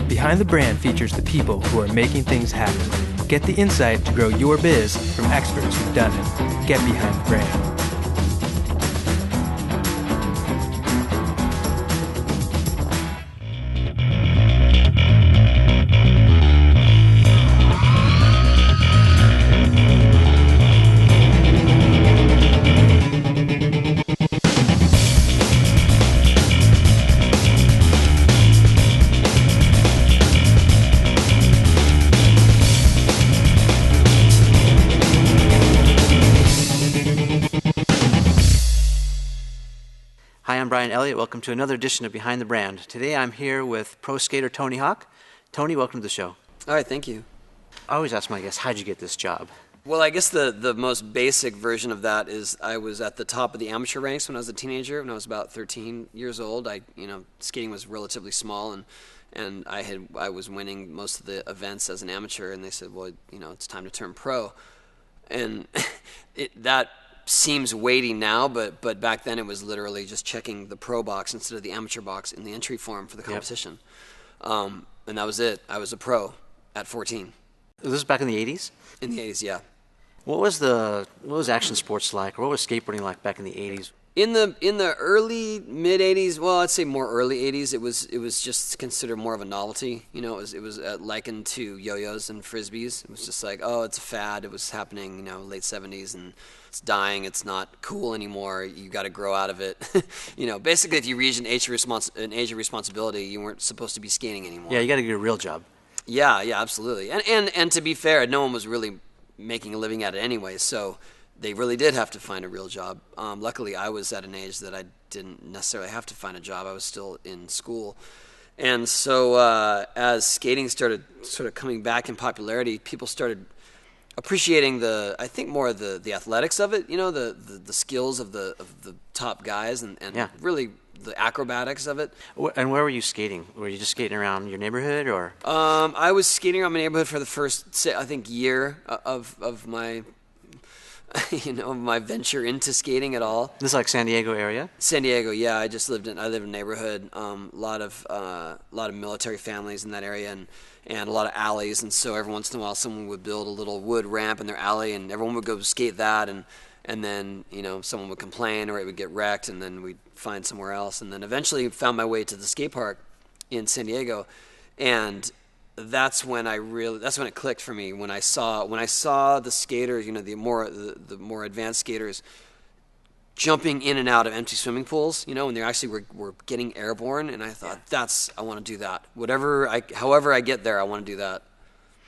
Behind the Brand features the people who are making things happen. Get the insight to grow your biz from experts who've done it. Get behind the brand. Hi, I'm Bryan Elliott. Welcome to another edition of Behind the Brand. Today I'm here with pro skater Tony Hawk. Tony, welcome to the show. All right, thank you. I always ask my guests, how'd you get this job? Well, I guess the most basic version of that is I was at the top of the amateur ranks when I was a teenager. When I was about 13 years old, skating was relatively small, and I was winning most of the events as an amateur. And they said, well, it's time to turn pro, and that seems weighty now, but back then it was literally just checking the pro box instead of the amateur box in the entry form for the competition. Yep. And that was it. I was a pro at 14. Was this back in the 80s? In the 80s, yeah. What was action sports like, or what was skateboarding like back in the 80s? In the early mid 80s, well, I'd say more early 80s, it was just considered more of a novelty. It was likened to yo-yos and frisbees. It was just like, oh, it's a fad. It was happening, late 70s, and it's dying. It's not cool anymore. You got to grow out of it. Basically, if you reach an age of responsibility, you weren't supposed to be skating anymore. Yeah, you got to get a real job. Yeah, absolutely. And to be fair, no one was really making a living at it anyway, so they really did have to find a real job. Luckily, I was at an age that I didn't necessarily have to find a job. I was still in school. And so as skating started sort of coming back in popularity, people started appreciating I think more of the athletics of it, the skills of the top guys and really the acrobatics of it. And where were you skating? Were you just skating around your neighborhood, or? I was skating around my neighborhood for the first, I think, year of my my venture into skating at all. This is like San Diego area? San Diego, yeah. I live in a neighborhood, a lot of military families in that area, and a lot of alleys, and so every once in a while someone would build a little wood ramp in their alley, and everyone would go skate that, and then someone would complain or it would get wrecked, and then we'd find somewhere else, and then eventually found my way to the skate park in San Diego, and that's when it clicked for me. When I saw the skaters, the more advanced skaters jumping in and out of empty swimming pools, when they actually were getting airborne, and I thought, I want to do that. However I get there, I want to do that.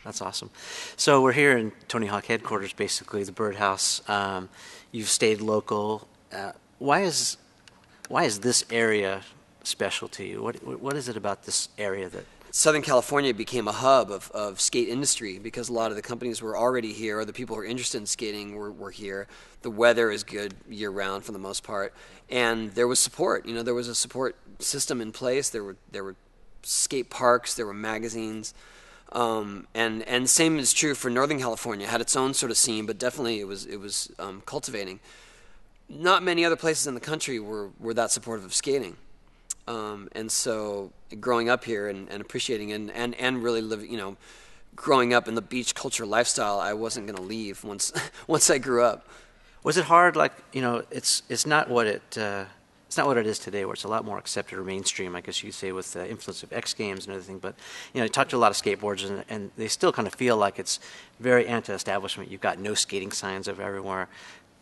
That's awesome. So we're here in Tony Hawk headquarters, basically the Birdhouse. You've stayed local. Why is this area special to you? What is it about this area that? Southern California became a hub of skate industry because a lot of the companies were already here, or the people who are interested in skating were here. The weather is good year-round for the most part, and there was support. There was a support system in place. There were skate parks, there were magazines, and same is true for Northern California. It had its own sort of scene, but definitely it was cultivating. Not many other places in the country were that supportive of skating. And so growing up here and appreciating it and really living, growing up in the beach culture lifestyle, I wasn't going to leave once I grew up. Was it hard? It's not what it is today, where it's a lot more accepted or mainstream, I guess you'd say, with the influence of X Games and everything. But I talked to a lot of skateboarders, and they still kind of feel like it's very anti-establishment. You've got no skating signs everywhere.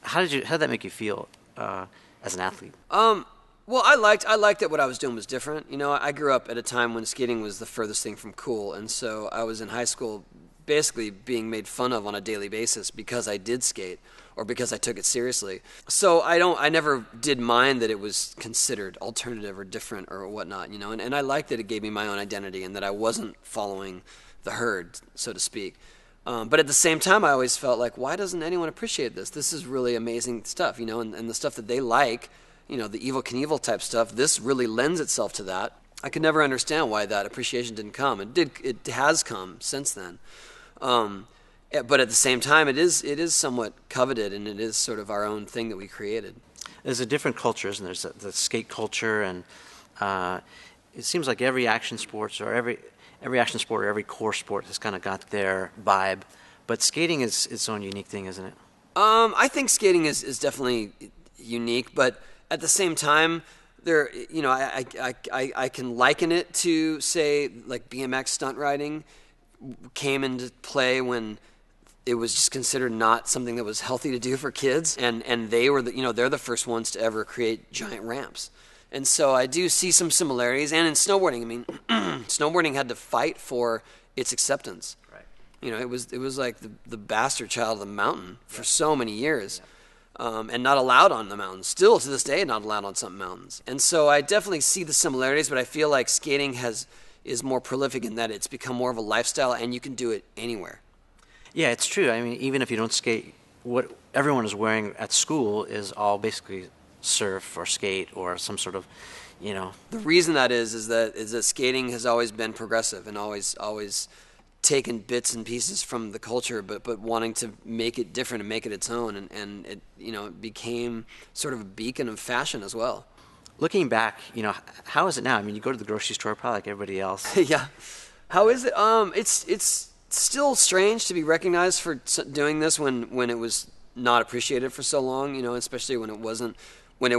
How did that make you feel as an athlete? Well, I liked that what I was doing was different. I grew up at a time when skating was the furthest thing from cool, and so I was in high school basically being made fun of on a daily basis because I did skate or because I took it seriously. So I never did mind that it was considered alternative or different or whatnot, and I liked that it gave me my own identity and that I wasn't following the herd, so to speak. But at the same time, I always felt like, why doesn't anyone appreciate this? This is really amazing stuff, and the stuff that they like, the Evel Knievel type stuff, this really lends itself to that. I could never understand why that appreciation didn't come. It has come since then. But at the same time, it is somewhat coveted, and it is sort of our own thing that we created. There's a different culture, isn't there? There's the skate culture, and it seems like every action sports or every action sport or every core sport has kind of got their vibe, but skating is its own unique thing, isn't it? I think skating is definitely unique, but at the same time, I can liken it to, say, like BMX stunt riding came into play when it was just considered not something that was healthy to do for kids, and they were they're the first ones to ever create giant ramps. And so I do see some similarities. And in snowboarding, I mean, snowboarding had to fight for its acceptance. Right. It was like the bastard child of the mountain for so many years, and not allowed on the mountains. Still to this day, not allowed on some mountains. And so I definitely see the similarities, but I feel like skating is more prolific in that it's become more of a lifestyle, and you can do it anywhere. Yeah, it's true. I mean, even if you don't skate, what everyone is wearing at school is all basically surf or skate or some sort of, The reason that is that skating has always been progressive and always taken bits and pieces from the culture, but wanting to make it different and make it its own, and it it became sort of a beacon of fashion as well. Looking back, how is it now? I mean, you go to the grocery store probably like everybody else. Yeah. How is it? It's still strange to be recognized for doing this when it was not appreciated for so long, especially when it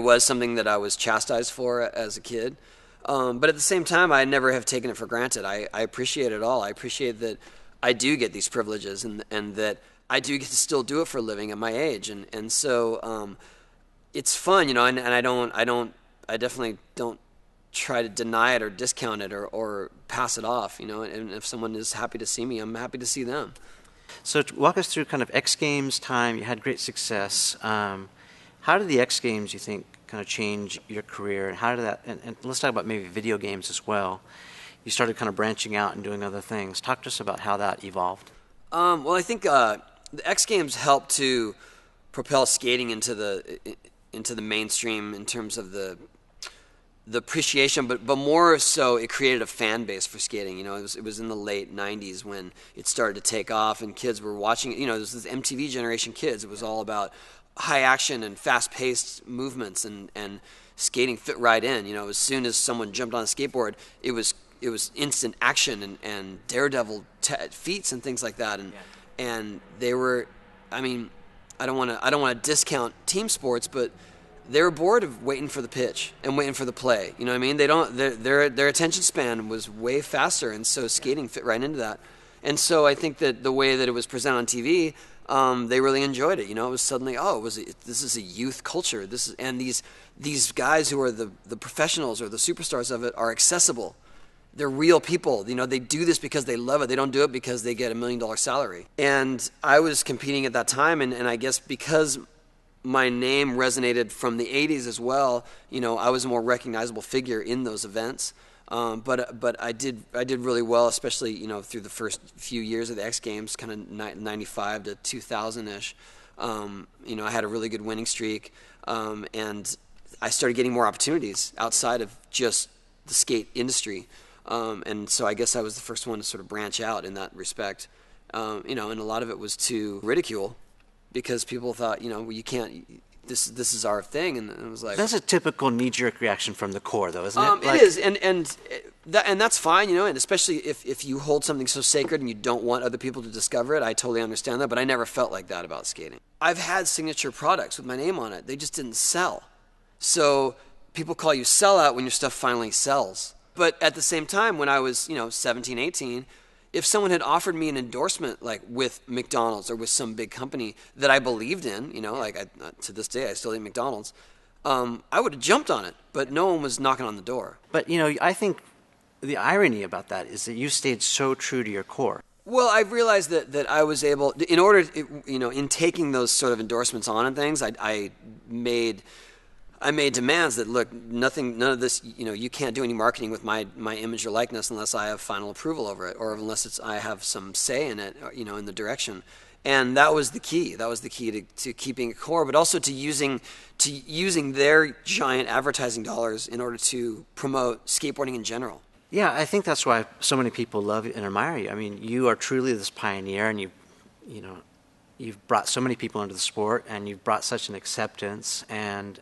was something that I was chastised for as a kid. But at the same time, I never have taken it for granted. I appreciate it all. I appreciate that I do get these privileges and that I do get to still do it for a living at my age. And so it's fun, and I definitely don't try to deny it or discount it or pass it off, and if someone is happy to see me, I'm happy to see them. So walk us through kind of X Games time. You had great success. How did the X Games, you think, kind of change your career? And how did that, and let's talk about maybe video games as well. You started kind of branching out and doing other things. Talk to us about how that evolved. Well, I think the X Games helped to propel skating into the mainstream in terms of the appreciation, but more so it created a fan base for skating. It was in the late 90s when it started to take off and kids were watching it. It was this MTV generation kids. It was all about high action and fast-paced movements, and skating fit right in. As soon as someone jumped on a skateboard, it was instant action and daredevil feats and things like that. And they were, I mean, I don't want to discount team sports, but they were bored of waiting for the pitch and waiting for the play. You know what I mean? Their attention span was way faster, and so skating fit right into that. And so I think that the way that it was presented on TV, they really enjoyed it. It was suddenly, this is a youth culture. These guys who are the professionals or the superstars of it are accessible. They're real people. They do this because they love it. They don't do it because they get $1 million salary. And I was competing at that time, and I guess because my name resonated from the 80s as well, I was a more recognizable figure in those events. But I did really well, especially through the first few years of the X Games, kind of 95 to 2000-ish. I had a really good winning streak, and I started getting more opportunities outside of just the skate industry. And so I guess I was the first one to sort of branch out in that respect. And a lot of it was to ridicule, because people thought, well, you can't. This is our thing, and it was like, that's a typical knee-jerk reaction from the core, though, isn't it? It is, and that's fine, and especially if you hold something so sacred and you don't want other people to discover it, I totally understand that. But I never felt like that about skating. I've had signature products with my name on it; they just didn't sell. So people call you sellout when your stuff finally sells. But at the same time, when I was 17, 18. If someone had offered me an endorsement, like with McDonald's or with some big company that I believed in, to this day I still eat McDonald's, I would have jumped on it. But no one was knocking on the door. But I think the irony about that is that you stayed so true to your core. Well, I've realized that I was able, in order, in taking those sort of endorsements on and things, I made demands that, look, none of this, you can't do any marketing with my image or likeness unless I have final approval over it, or unless I have some say in it, in the direction. And that was the key. That was the key to keeping it core, but also to using their giant advertising dollars in order to promote skateboarding in general. Yeah, I think that's why so many people love and admire you. I mean, you are truly this pioneer, and you've brought so many people into the sport, and you've brought such an acceptance, and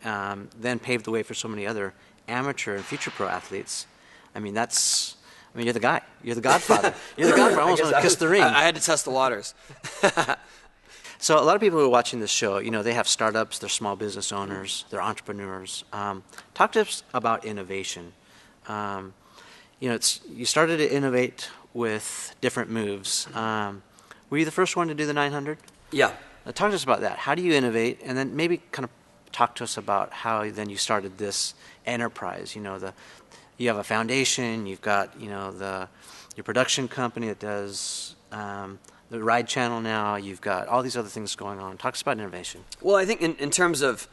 then paved the way for so many other amateur and future pro athletes. I mean, you're the guy. You're the godfather. You're the godfather. I almost want to kiss the ring. I had to test the waters. So a lot of people who are watching this show, they have startups, they're small business owners, they're entrepreneurs. Talk to us about innovation. You started to innovate with different moves. Were you the first one to do the 900? Yeah. Talk to us about that. How do you innovate? And then maybe kind of talk to us about how then you started this enterprise. You have a foundation, you've got your production company that does the ride channel now, you've got all these other things going on. Talk to us about innovation. Well, I think in terms of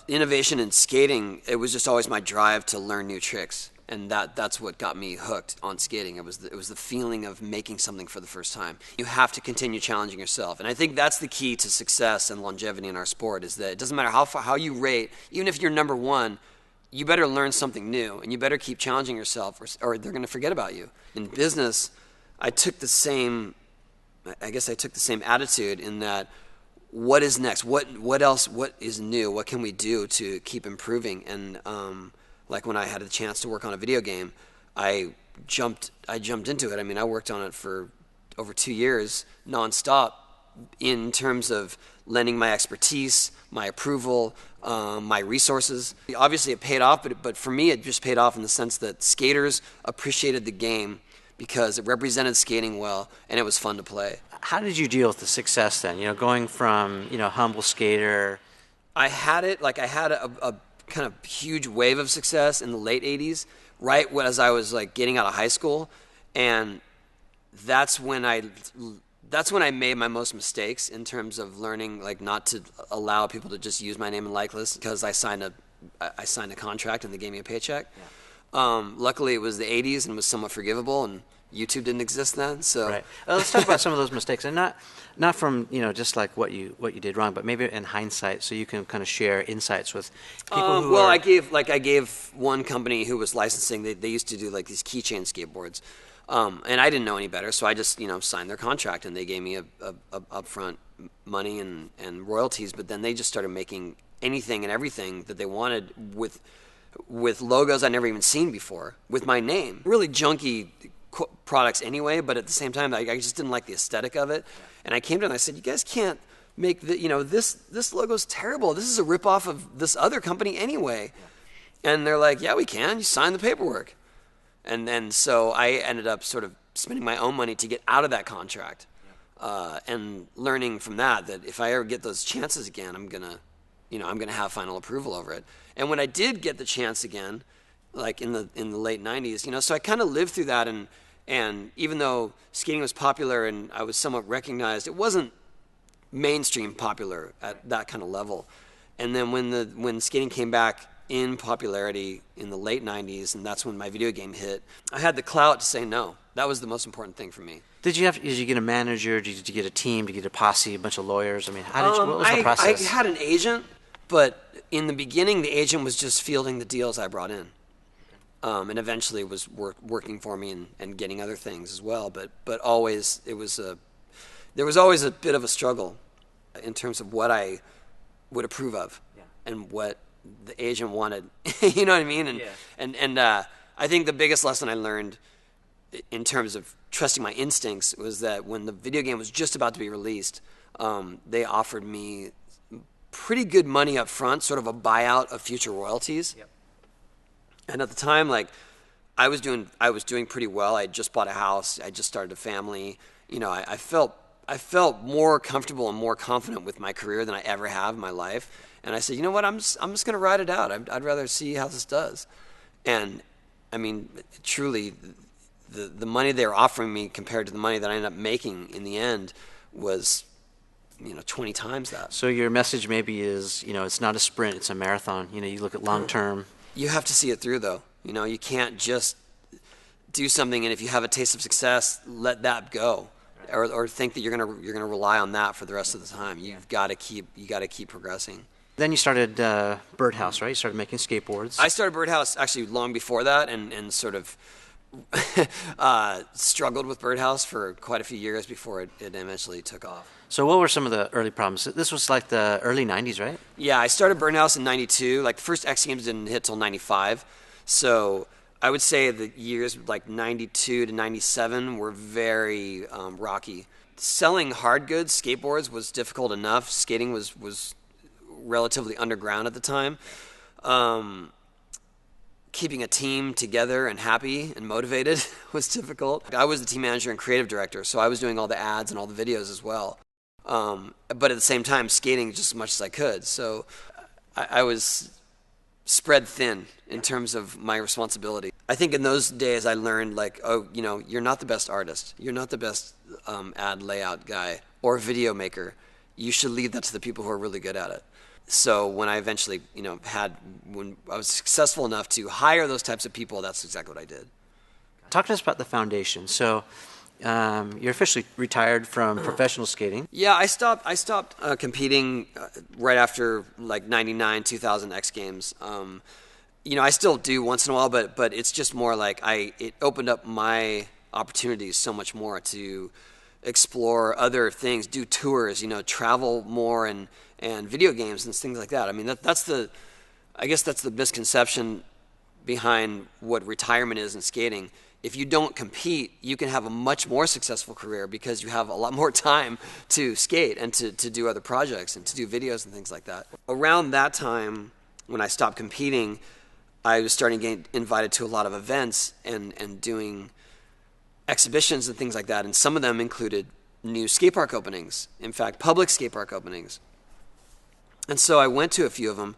innovation in skating, it was just always my drive to learn new tricks. And that's what got me hooked on skating. It was the feeling of making something for the first time. You have to continue challenging yourself. And I think that's the key to success and longevity in our sport, is that it doesn't matter how you rate, even if you're number one, you better learn something new, and you better keep challenging yourself, or they're going to forget about you. In business, I took the same attitude in that, what is next? What else? What is new? What can we do to keep improving? And like when I had a chance to work on a video game, I jumped into it. I mean, I worked on it for over 2 years nonstop, in terms of lending my expertise, my approval, my resources. Obviously, it paid off, but for me, it just paid off in the sense that skaters appreciated the game because it represented skating well, and it was fun to play. How did you deal with the success then? Going from humble skater. I had a kind of huge wave of success in the late '80s, right as I was like getting out of high school, and that's when I made my most mistakes in terms of learning, like, not to allow people to just use my name and likeness, because I signed a contract and they gave me a paycheck. Yeah. Luckily, it was the '80s and was somewhat forgivable, and YouTube didn't exist then. So right. Let's talk about some of those mistakes, and not from just like what you did wrong, but maybe in hindsight, so you can kind of share insights with people who. Well, I gave one company who was licensing. They used to do like these keychain skateboards. And I didn't know any better, so I just signed their contract, and they gave me a upfront money and royalties. But then they just started making anything and everything that they wanted with logos I'd never even seen before, with my name. Really junky products anyway, but at the same time, I just didn't like the aesthetic of it. And I came to them and I said, "You guys can't make this logo's terrible. This is a ripoff of this other company anyway." And they're like, "Yeah, we can. You sign the paperwork." And then so I ended up sort of spending my own money to get out of that contract, and learning from that if I ever get those chances again, I'm gonna have final approval over it. And when I did get the chance again, like in the late '90s, so I kind of lived through that, and even though skating was popular and I was somewhat recognized, it wasn't mainstream popular at that kind of level. And then when skating came back in popularity in the late '90s, and that's when my video game hit, I had the clout to say no. That was the most important thing for me. Did you get a manager? Did you get a team? Did you get a posse, a bunch of lawyers? I mean, what was the process? I had an agent, but in the beginning, the agent was just fielding the deals I brought in, and eventually was working for me and getting other things as well. But always there was always a bit of a struggle in terms of what I would approve of, and what the agent wanted. You know what I mean? And I think the biggest lesson I learned in terms of trusting my instincts was that when the video game was just about to be released, they offered me pretty good money up front, sort of a buyout of future royalties. Yep. And at the time, like, I was doing pretty well. I just bought a house. I just started a family. I felt more comfortable and more confident with my career than I ever have in my life. And I said, you know what, I'm just going to ride it out. I'd rather see how this does. And, I mean, truly, the money they were offering me compared to the money that I ended up making in the end was, 20 times that. So your message maybe is, it's not a sprint, it's a marathon. You look at long term. You have to see it through, though. You can't just do something, and if you have a taste of success, let that go. Or think that you're gonna rely on that for the rest of the time. You've got to keep progressing. Then you started Birdhouse, right? You started making skateboards. I started Birdhouse actually long before that, and sort of struggled with Birdhouse for quite a few years before it eventually took off. So what were some of the early problems? This was like the early '90s, right? Yeah, I started Birdhouse in '92. Like, the first X Games didn't hit till '95, so I would say the years like 92 to 97 were very rocky. Selling hard goods, skateboards, was difficult enough. Skating was relatively underground at the time. Keeping a team together and happy and motivated was difficult. I was the team manager and creative director, so I was doing all the ads and all the videos as well. But at the same time, skating just as much as I could. So I was spread thin in terms of my responsibility. I think in those days I learned, like, oh, you know, you're not the best artist. You're not the best ad layout guy or video maker. You should leave that to the people who are really good at it. So when I eventually, you know, when I was successful enough to hire those types of people, that's exactly what I did. Talk to us about the foundation. So you're officially retired from professional skating. Yeah, I stopped competing right after like 99, 2000 X Games. You know, I still do once in a while, but it's just more like it opened up my opportunities so much more to explore other things, do tours, you know, travel more and video games and things like that. I mean, I guess that's the misconception behind what retirement is in skating. If you don't compete, you can have a much more successful career because you have a lot more time to skate and to do other projects and to do videos and things like that. Around that time, when I stopped competing, I was starting to get invited to a lot of events and doing exhibitions and things like that, and some of them included new skatepark openings, in fact, public skatepark openings. And so I went to a few of them,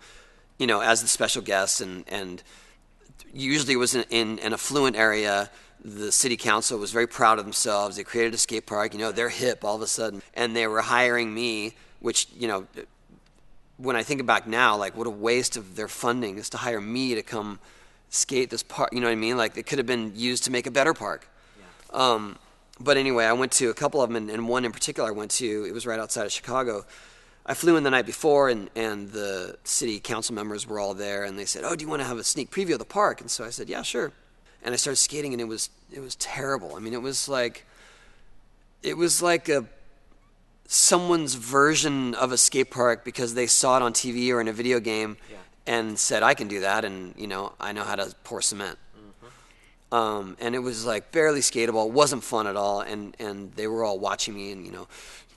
you know, as the special guest, and usually it was in an affluent area. The city council was very proud of themselves. They created a skate park, you know, they're hip all of a sudden, and they were hiring me, which, you know, when I think back now, like, what a waste of their funding is to hire me to come skate this park, you know what I mean? Like, it could have been used to make a better park. Yeah. But anyway, I went to a couple of them, and one in particular I went to, it was right outside of Chicago. I flew in the night before, and the city council members were all there, and they said, "Oh, do you want to have a sneak preview of the park?" And so I said, "Yeah, sure." And I started skating, and it was terrible. I mean, it was like someone's version of a skate park because they saw it on TV or in a video game, yeah, and said, "I can do that," and, you know, I know how to pour cement. Mm-hmm. And it was like barely skatable. It wasn't fun at all, and they were all watching me, and, you know,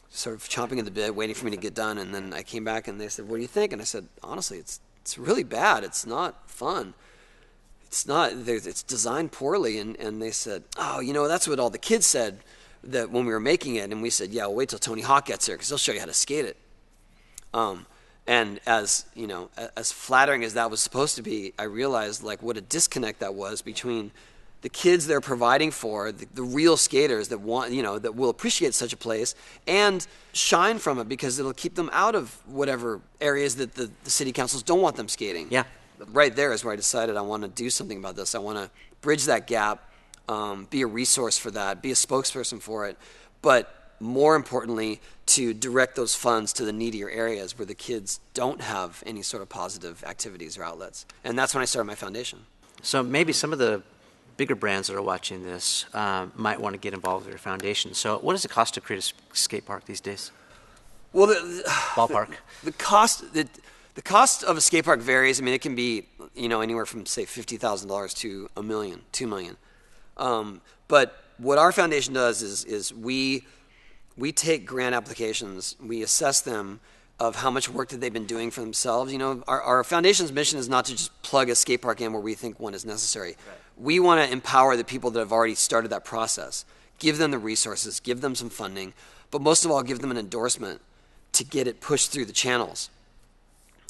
sort of chomping at the bit, waiting for me to get done. And then I came back and they said, "What do you think?" And I said, "Honestly, it's really bad. It's not fun. It's designed poorly." And they said, "Oh, you know, that's what all the kids said that when we were making it." And we said, "Yeah, well, wait till Tony Hawk gets here because he'll show you how to skate it." And as, you know, as flattering as that was supposed to be, I realized, like, what a disconnect that was between the kids they're providing for, the real skaters that want, you know, that will appreciate such a place and shine from it because it'll keep them out of whatever areas that the city councils don't want them skating. Yeah. Right there is where I decided I want to do something about this. I want to bridge that gap, be a resource for that, be a spokesperson for it, but more importantly, to direct those funds to the needier areas where the kids don't have any sort of positive activities or outlets. And that's when I started my foundation. So maybe some of the bigger brands that are watching this might want to get involved with your foundation. So what does it cost to create a skate park these days? Well, ballpark. The cost of a skate park varies. I mean, it can be, you know, anywhere from, say, $50,000 to $1 million, $2 million. But what our foundation does is we take grant applications, we assess them of how much work that they've been doing for themselves. You know, our foundation's mission is not to just plug a skate park in where we think one is necessary. Right. We want to empower the people that have already started that process, give them the resources, give them some funding, but most of all, give them an endorsement to get it pushed through the channels.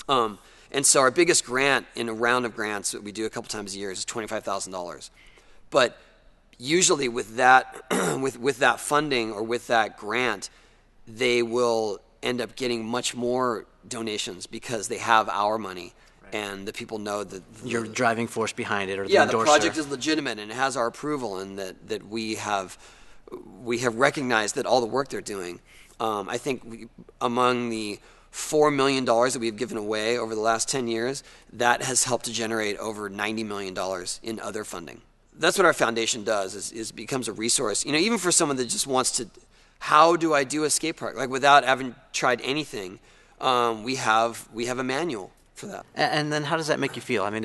And so our biggest grant in a round of grants that we do a couple times a year is $25,000. But usually with that, with that funding or with that grant, they will end up getting much more donations because they have our money. Right. And the people know that you're driving force behind it, or the project is legitimate and it has our approval, and that we have recognized that all the work they're doing. I think among the $4 million that we've given away over the last 10 years, that has helped to generate over $90 million in other funding. That's what our foundation does, is becomes a resource, you know, even for someone that just wants to, how do I do a skate park? Like, without having tried anything, we have a manual for that. And then how does that make you feel? I mean,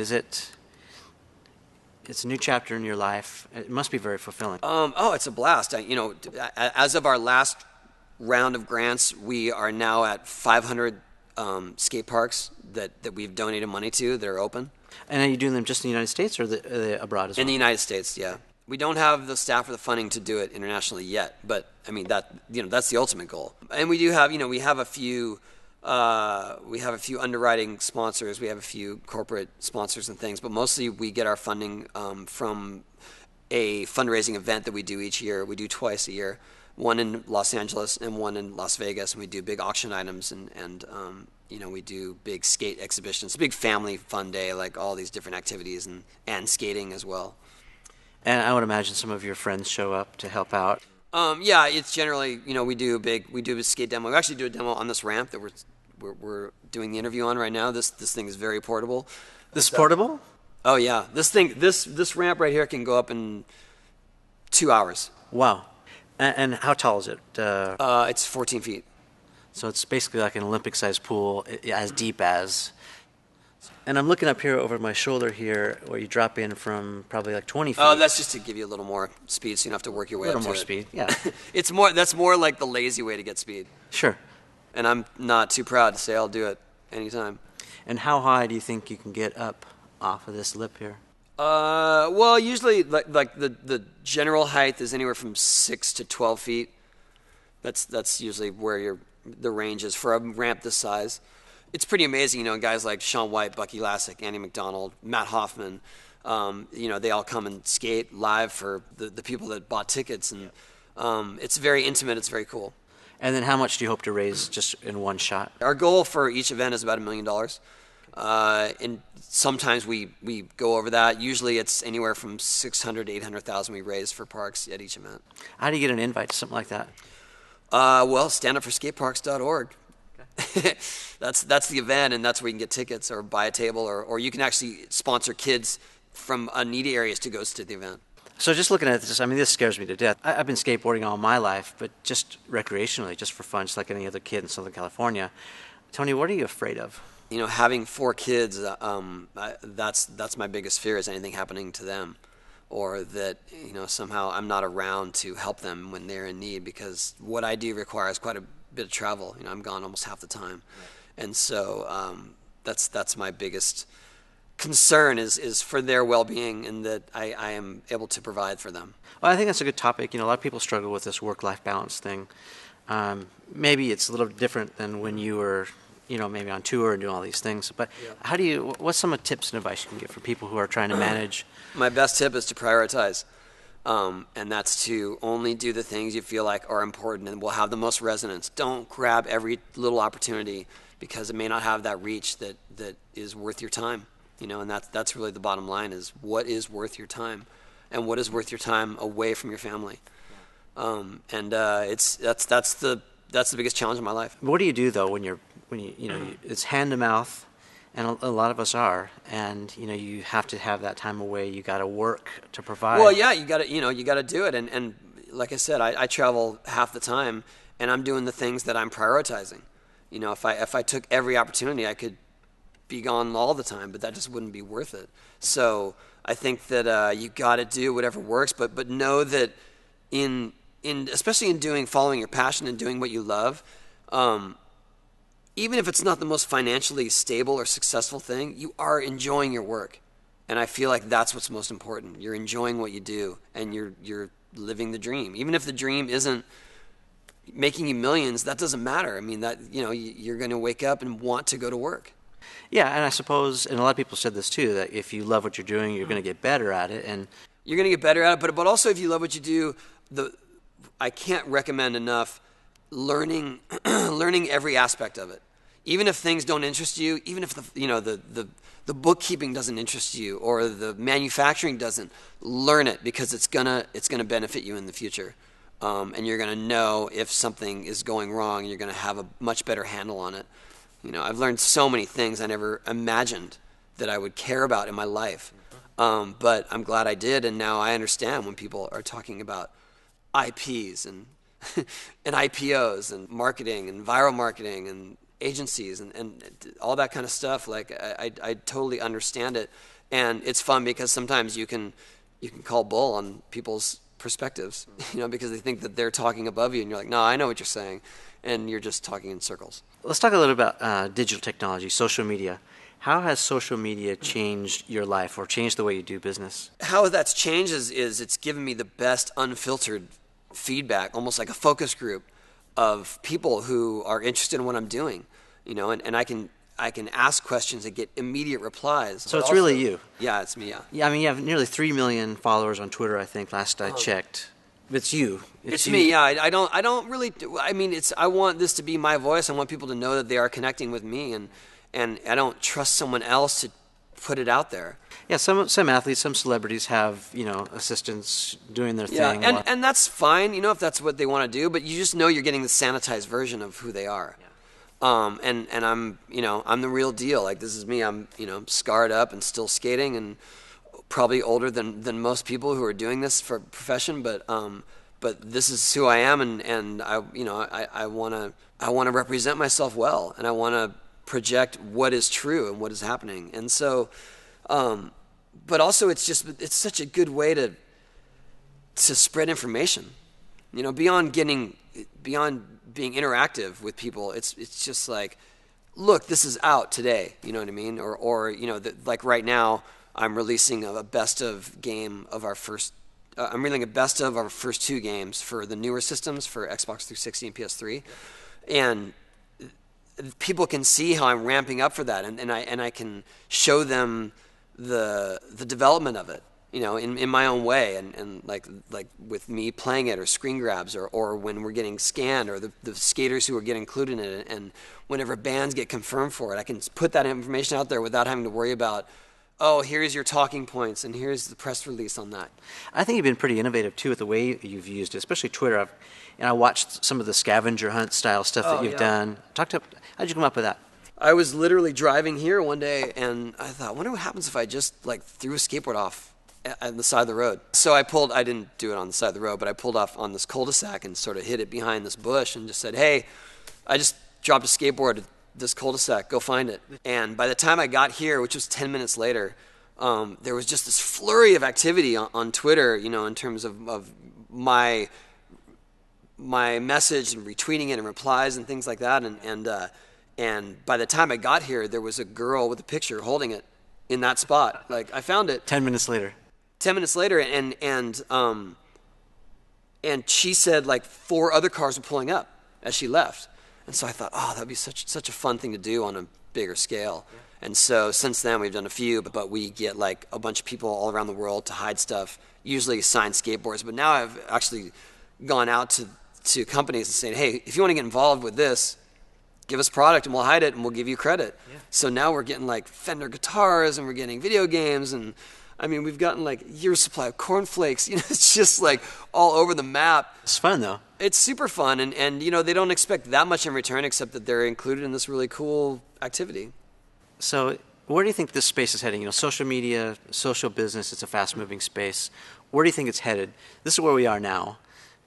it's a new chapter in your life. It must be very fulfilling. It's a blast. As of our last round of grants, we are now at 500 skate parks that we've donated money to that are open. And are you doing them just in the United States or abroad as well? In the United States, yeah. We don't have the staff or the funding to do it internationally yet, but I mean that's the ultimate goal. And we do have we have a few underwriting sponsors, we have a few corporate sponsors and things, but mostly we get our funding from a fundraising event that we do each year. We do twice a year, one in Los Angeles and one in Las Vegas, and we do big auction items and we do big skate exhibitions, big family fun day, like all these different activities and skating as well. And I would imagine some of your friends show up to help out. Yeah, it's generally, we do a skate demo. We actually do a demo on this ramp that we're doing the interview on right now. This thing is very portable. This is portable? Oh yeah, this ramp right here can go up in 2 hours. Wow. And how tall is it? It's 14 feet. So it's basically like an Olympic-sized pool, as deep as. And I'm looking up here over my shoulder here, where you drop in from probably like 20 feet. Oh, that's just to give you a little more speed, so you don't have to work your way up to it. A little more speed, yeah. That's more like the lazy way to get speed. Sure. And I'm not too proud to say I'll do it anytime. And how high do you think you can get up off of this lip here? Well, usually like the general height is anywhere from 6 to 12 feet. That's usually where the range is for a ramp this size. It's pretty amazing, guys like Shaun White, Bucky Lasek, Andy McDonald, Matt Hoffman, they all come and skate live for the people that bought tickets, and it's very intimate, it's very cool. And then how much do you hope to raise just in one shot? Our goal for each event is about $1 million. And sometimes we go over that. Usually it's anywhere from $600,000 to $800,000 we raise for parks at each event. How do you get an invite to something like that? Well, standupforskateparks.org. Okay. That's the event, and that's where you can get tickets or buy a table, or you can actually sponsor kids from needy areas to go to the event. So just looking at this, this scares me to death. I've been skateboarding all my life, but just recreationally, just for fun, just like any other kid in Southern California. Tony, what are you afraid of? Having 4 kids, that's my biggest fear, is anything happening to them, or that somehow I'm not around to help them when they're in need, because what I do requires quite a bit of travel. I'm gone almost half the time, and so that's my biggest concern is for their well-being, and that I am able to provide for them. Well, I think that's a good topic. A lot of people struggle with this work-life balance thing. Maybe it's a little different than when you were maybe on tour and doing all these things. But what's some tips and advice you can give for people who are trying to manage? My best tip is to prioritize. And that's to only do the things you feel like are important and will have the most resonance. Don't grab every little opportunity, because it may not have that reach that is worth your time. And that's really the bottom line, is what is worth your time, and what is worth your time away from your family. That's the biggest challenge in my life. What do you do though when you it's hand to mouth, and a lot of us are, and you have to have that time away. You got to work to provide. Well, yeah, you got to do it, and like I said, I travel half the time, and I'm doing the things that I'm prioritizing. If I took every opportunity, I could be gone all the time, but that just wouldn't be worth it. So I think that you got to do whatever works, but know that especially in following your passion and doing what you love. Even if it's not the most financially stable or successful thing, you are enjoying your work. And I feel like that's what's most important. You're enjoying what you do, and you're living the dream. Even if the dream isn't making you millions, that doesn't matter. You're going to wake up and want to go to work. Yeah, and I suppose, and a lot of people said this too, that if you love what you're doing, you're going to get better at it. And you're going to get better at it, but also if you love what you do, I can't recommend enough learning every aspect of it. Even if things don't interest you, even if the bookkeeping doesn't interest you, or the manufacturing doesn't, learn it, because it's gonna benefit you in the future, and you're gonna know if something is going wrong. You're gonna have a much better handle on it. I've learned so many things I never imagined that I would care about in my life, but I'm glad I did, and now I understand when people are talking about IPs and and IPOs and marketing and viral marketing and agencies and all that kind of stuff. Like I totally understand it, And it's fun because sometimes you can call bull on people's perspectives, because they think that they're talking above you, and you're like, no, I know what you're saying, and you're just talking in circles. Let's talk a little about digital technology, social media. How has social media changed your life or changed the way you do business? How that's changed is it's given me the best unfiltered feedback, almost like a focus group of people who are interested in what I'm doing, and I can ask questions and get immediate replies. So it's really you. Yeah, it's me. Yeah. Yeah, I mean, you have nearly 3 million followers on Twitter, I think, last I checked. It's you. It's you. me. Yeah, I don't really. I mean, I want this to be my voice. I want people to know that they are connecting with me, and I don't trust someone else to put it out there. Yeah, some athletes, some celebrities have assistants doing their thing. Yeah, and that's fine. If that's what they want to do, but you just know you're getting the sanitized version of who they are. Yeah. And I'm I'm the real deal. Like, this is me. I'm scarred up and still skating, and probably older than most people who are doing this for a profession. But this is who I am, and I want to represent myself well, and I want to project what is true and what is happening. And so, but also it's such a good way to spread information. Beyond being interactive with people, it's just like, look, this is out today. You know what I mean? Or like right now, I'm releasing a best of game of our first. I'm releasing a best of our first 2 games for the newer systems for Xbox 360 and PS3, and people can see how I'm ramping up for that, and I can show them the development of it, in my own way, and like with me playing it, or screen grabs, or when we're getting scanned, or the skaters who are getting included in it, and whenever bands get confirmed for it, I can put that information out there without having to worry about, oh, here's your talking points, and here's the press release on that. I think you've been pretty innovative too with the way you've used it, especially Twitter. I watched some of the scavenger hunt style stuff that you've done. How'd you come up with that? I was literally driving here one day, and I thought, I wonder what happens if I just threw a skateboard off on the side of the road. So I didn't do it on the side of the road, but I pulled off on this cul-de-sac and sort of hid it behind this bush and just said, hey, I just dropped a skateboard at this cul-de-sac, go find it. And by the time I got here, which was 10 minutes later, there was just this flurry of activity on Twitter, in terms of my message and retweeting it and replies and things like that. And by the time I got here, there was a girl with a picture holding it in that spot. Like, I found it 10 minutes later. 10 minutes later, and she said 4 other cars were pulling up as she left. And so I thought, oh, that'd be such a fun thing to do on a bigger scale. Yeah. And so since then we've done a few, but we get a bunch of people all around the world to hide stuff, usually signed skateboards. But now I've actually gone out to companies and saying, hey, if you want to get involved with this, give us product and we'll hide it and we'll give you credit. Yeah. So now we're getting Fender guitars, and we're getting video games, and I mean, we've gotten year's supply of cornflakes. It's just all over the map. It's fun though. It's super fun, and they don't expect that much in return except that they're included in this really cool activity. So where do you think this space is heading? Social media, social business, it's a fast-moving space. Where do you think it's headed? This is where we are now,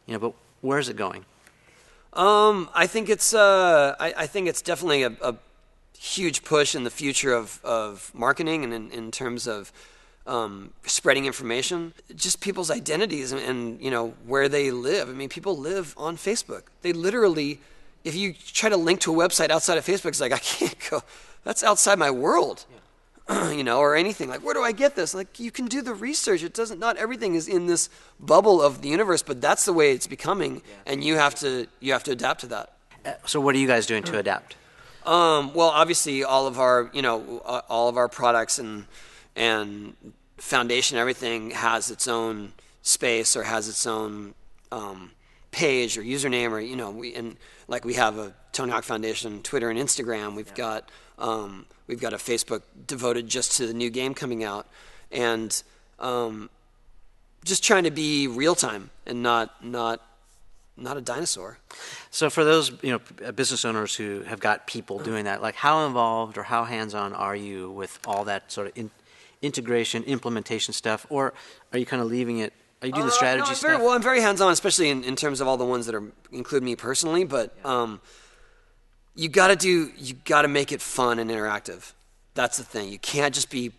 but where is it going? I think it's definitely a huge push in the future of marketing, and in terms of spreading information, just people's identities and where they live. I mean, people live on Facebook. They literally, if you try to link to a website outside of Facebook, it's I can't go. That's outside my world. Yeah. Or anything. Where do I get this? You can do the research. Not everything is in this bubble of the universe, but that's the way it's becoming, and you have to adapt to that. So what are you guys doing to adapt? Well, obviously all of our products and foundation, everything has its own space, or has its own page or username, or we have a Tony Hawk Foundation Twitter and Instagram. We've got a Facebook devoted just to the new game coming out, and just trying to be real time and not a dinosaur. So for those business owners who have got people doing that, how involved or how hands-on are you with all that sort of integration, implementation stuff, or are you kind of leaving it? Are you doing the strategy stuff? I'm very hands-on, especially in terms of all the ones that include me personally. But you got to make it fun and interactive. That's the thing. You can't just be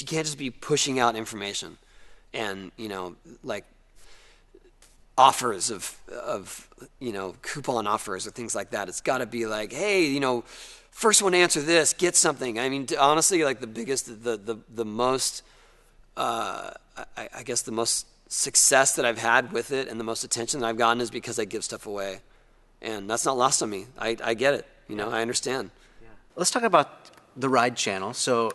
can't just be pushing out information and, like offers of coupon offers or things like that. It's got to be like, hey, first one to answer this, get something. I mean, honestly, like the biggest, the most, I guess the most success that I've had with it and the most attention that I've gotten is because I give stuff away. And that's not lost on me. I get it. I understand. Yeah. Let's talk about the Ride channel. So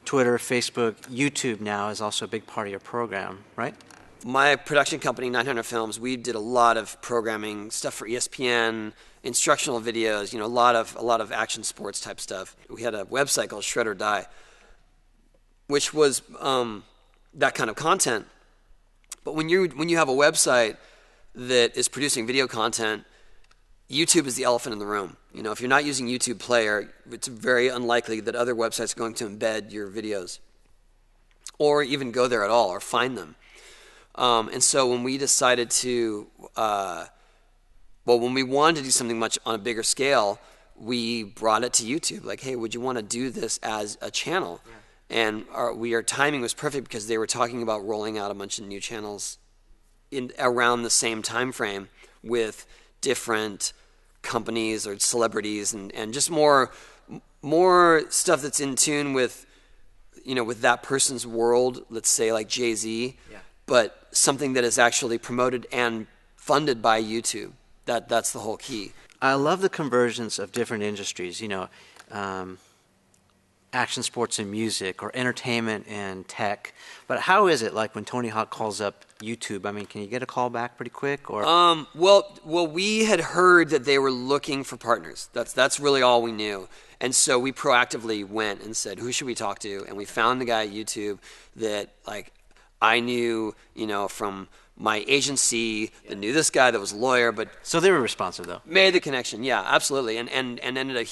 Twitter, Facebook, YouTube now is also a big part of your program, right? My production company, 900 Films, we did a lot of programming, stuff for ESPN, instructional videos, a lot of action sports type stuff. We had a website called Shred or Die, which was that kind of content. But when you have a website that is producing video content, YouTube is the elephant in the room. If you're not using YouTube Player, it's very unlikely that other websites are going to embed your videos or even go there at all or find them. And so when we decided to, when we wanted to do something much on a bigger scale, we brought it to YouTube. Like, hey, would you want to do this as a channel? Yeah. And our timing was perfect because they were talking about rolling out a bunch of new channels around the same time frame with different companies or celebrities and just more stuff that's in tune with with that person's world. Let's say like Jay-Z, but something that is actually promoted and funded by YouTube. That's the whole key. I love the convergence of different industries. Action sports and music, or entertainment and tech. But how is it like when Tony Hawk calls up YouTube? I mean, can you get a call back pretty quick? Or well, we had heard that they were looking for partners. That's really all we knew. And so we proactively went and said, who should we talk to? And we found the guy at YouTube that like I knew, from my agency that knew this guy that was a lawyer. But so they were responsive though. Made the connection, yeah, absolutely. And ended up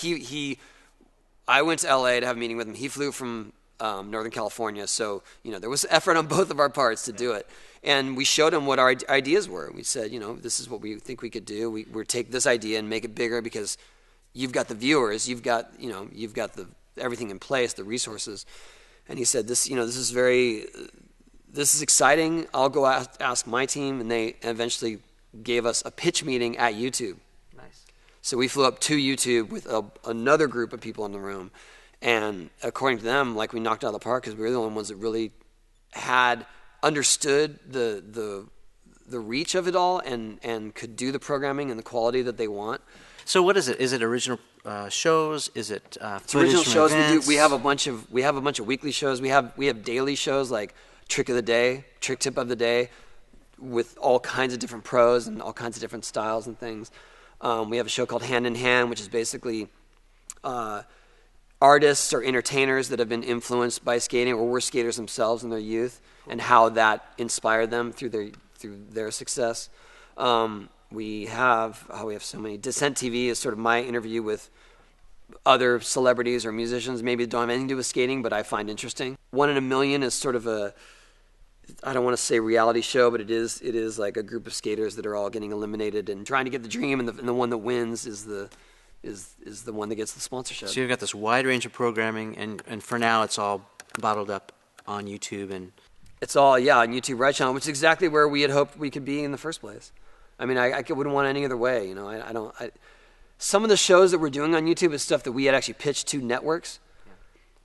I went to LA to have a meeting with him. He flew from Northern California, so there was effort on both of our parts to do it. And we showed him what our ideas were. We said, this is what we think we could do. We're take this idea and make it bigger because you've got the viewers, you've got the everything in place, the resources. And he said, this is exciting. I'll go ask my team, and they eventually gave us a pitch meeting at YouTube. So we flew up to YouTube with another group of people in the room, and according to them, like we knocked it out of the park because we were the only ones that really had understood the reach of it all and could do the programming and the quality that they want. So what is it? Is it original shows? Is it original shows? Events? We have a bunch of weekly shows. We have daily shows like Trick of the Day, Trick Tip of the Day, with all kinds of different pros and all kinds of different styles and things. We have a show called Hand in Hand, which is basically artists or entertainers that have been influenced by skating or were skaters themselves in their youth and how that inspired them through their success. We have so many. Descent TV is sort of my interview with other celebrities or musicians, maybe don't have anything to do with skating, but I find interesting. 1 in a Million is sort of I don't want to say reality show, but it is like a group of skaters that are all getting eliminated and trying to get the dream, and the one that wins is the one that gets the sponsorship. So you've got this wide range of programming, and for now it's all bottled up on YouTube, and it's all on YouTube Ride channel, which is exactly where we had hoped we could be in the first place. I mean, I wouldn't want it any other way. Some of the shows that we're doing on YouTube is stuff that we had actually pitched to networks.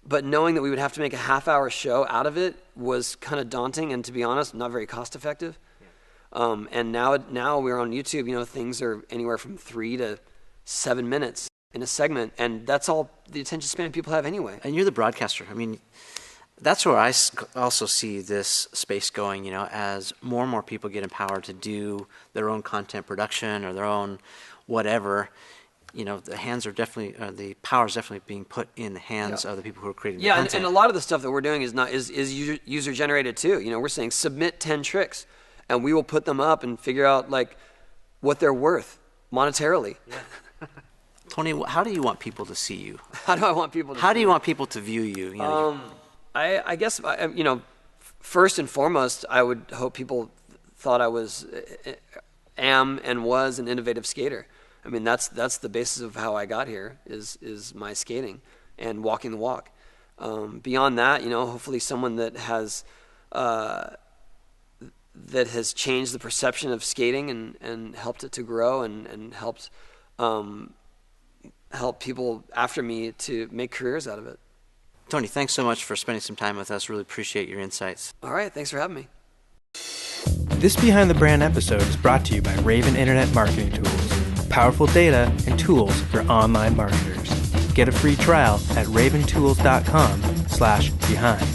But knowing that we would have to make a half-hour show out of it was kind of daunting, and to be honest, not very cost-effective. Yeah. And now we're on YouTube. Things are anywhere from 3 to 7 minutes in a segment, and that's all the attention span people have anyway. And you're the broadcaster. I mean, that's where I also see this space going. As more and more people get empowered to do their own content production or their own whatever. The hands are definitely, the power is definitely being put in the hands of the people who are creating the content. Yeah, and a lot of the stuff that we're doing is user generated too. We're saying submit 10 tricks, and we will put them up and figure out like what they're worth monetarily. Yeah. Tony, how do you want people to see you? How do I want people to? How do you want people to view you? I guess first and foremost, I would hope people thought I am and was an innovative skater. I mean, that's the basis of how I got here is my skating and walking the walk. Beyond that, hopefully someone that has changed the perception of skating and helped it to grow and helped help people after me to make careers out of it. Tony, thanks so much for spending some time with us. Really appreciate your insights. All right, thanks for having me. This Behind the Brand episode is brought to you by Raven Internet Marketing Tools, powerful data and tools for online marketers. Get a free trial at raventools.com/behind.